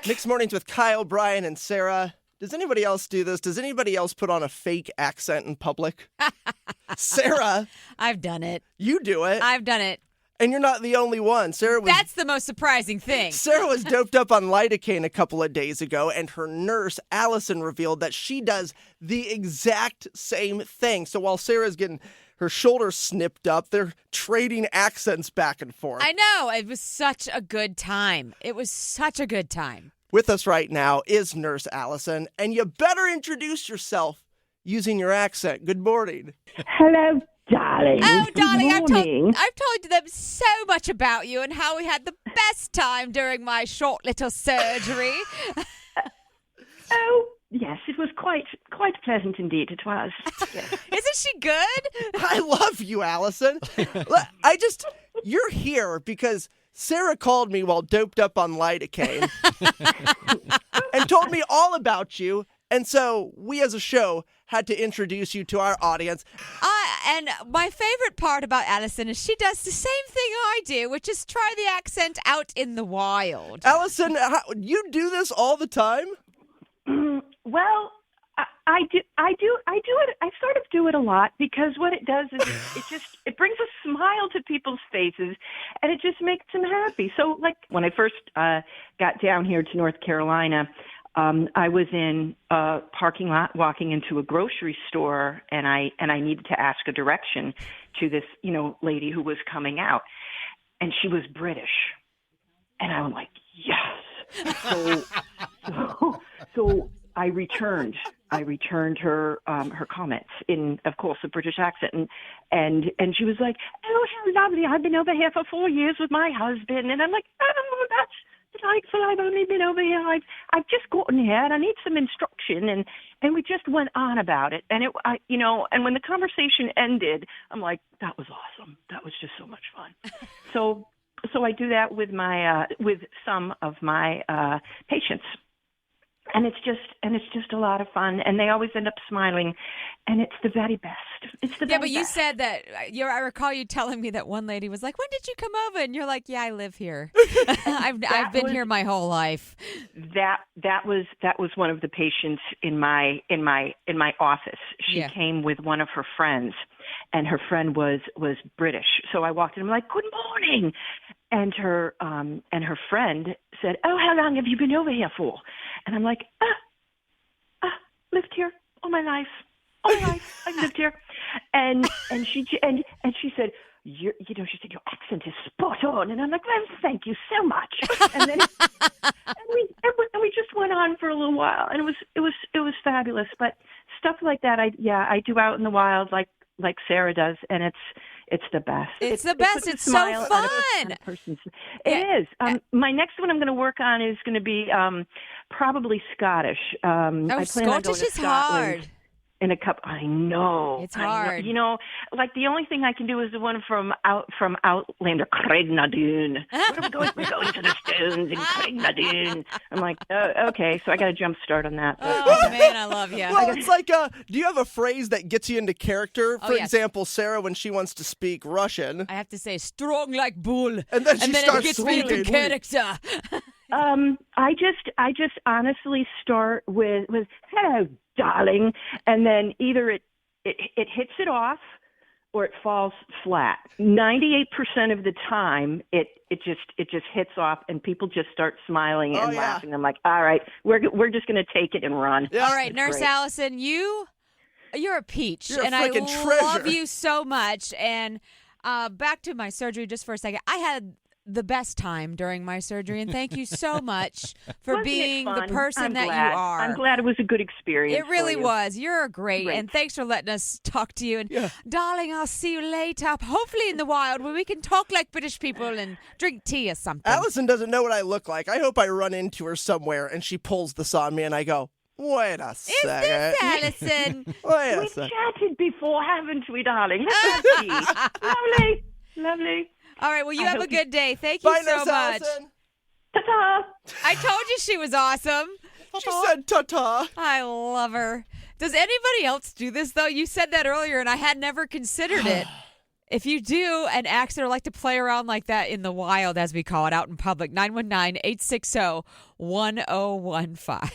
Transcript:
Mixed Mornings with Kyle, Brian, and Sarah. Does anybody else do this? Does anybody else put on a fake accent in public? Sarah. I've done it. You do it. I've done it. And you're not the only one. That's the most surprising thing. Sarah was doped up on lidocaine a couple of days ago, and her nurse, Allison, revealed that she does the exact same thing. So while Sarah's getting her shoulders snipped up, they're trading accents back and forth. I know. It was such a good time. With us right now is Nurse Allison, and you better introduce yourself using your accent. Good morning. Hello, darling. Oh, darling, I've morning. told them so much about you and how we had the best time during my short little surgery. Oh, yes, it was quite pleasant indeed. It was. Yes. Isn't she good? I love you, Allison. You're here because Sarah called me while doped up on lidocaine and told me all about you. And so we as a show had to introduce you to our audience. And my favorite part about Allison is she does the same thing I do, which is try the accent out in the wild. Allison, you do this all the time? Well, I do it. I sort of do it a lot because what it does is it brings a smile to people's faces, and it just makes them happy. So, like when I first got down here to North Carolina, I was in a parking lot walking into a grocery store, and I needed to ask a direction to this lady who was coming out, and she was British, and I was like, yes. So I returned her comments in, of course, a British accent, and she was like, "Oh, how lovely! I've been over here for 4 years with my husband," and I'm like, "Oh, that's delightful! I've only been over here. I've just gotten here, and I need some instruction." And we just went on about it, and and when the conversation ended, I'm like, "That was awesome! That was just so much fun." So I do that with with some of my patients. And it's just a lot of fun, and they always end up smiling, and it's the very best. It's the very but you best. said that. I recall you telling me that one lady was like, "When did you come over?" And you're like, "Yeah, I live here. I've been here my whole life." That was one of the patients in my office. She came with one of her friends, and her friend was British. So I walked in, I'm like, "Good morning," and her friend said, "Oh, how long have you been over here for?" And I'm like, lived here all my life. I've lived here. And she said, she said, "Your accent is spot on." And I'm like, "Well, thank you so much." And then we just went on for a little while, and it was fabulous. But stuff like that, I do out in the wild like Sarah does, and it's the best. It's the best. It's so fun. It is. My next one I'm going to work on is going to be probably Scottish. I plan on Scottish going to is Scotland hard. in a couple. I know. It's hard. Like the only thing I can do is the one from Outlander, Craignadoon. We're going to the Stones in Craignadoon. I'm like, oh, okay. So I got a jump start on that. Oh man, I love you. Well, it's like, do you have a phrase that gets you into character? For example, Sarah, when she wants to speak Russian, I have to say, "Strong like bull," and then it gets me into character. I just honestly start with "Hello, darling," and then either it hits it off or it falls flat. 98% of the time, it just hits off, and people just start smiling and laughing. I'm like, all right, we're just going to take it and run. Yeah. All right, Nurse great. Allison, you're a peach, You're and a I treasure. love you so much. And back to my surgery just for a second. I had the best time during my surgery, and thank you so much for Wasn't it being the fun? person I'm that glad. you are. I'm glad it was a good experience. It really for you. was. You're great, and thanks for letting us talk to you. And darling, I'll see you later, hopefully in the wild, where we can talk like British people and drink tea or something. Allison doesn't know what I look like. I hope I run into her somewhere, and she pulls this on me, and I go, "Wait a second. Is this Allison? Wait a We've second." chatted before, haven't we, darling? Lovely. All right, well, you have a good day. Thank Bye, you so Nurse much. Allison. Ta-ta. I told you she was awesome. She said ta-ta. I love her. Does anybody else do this, though? You said that earlier, and I had never considered it. If you do an accident or like to play around like that in the wild, as we call it, out in public, 919-860-1015.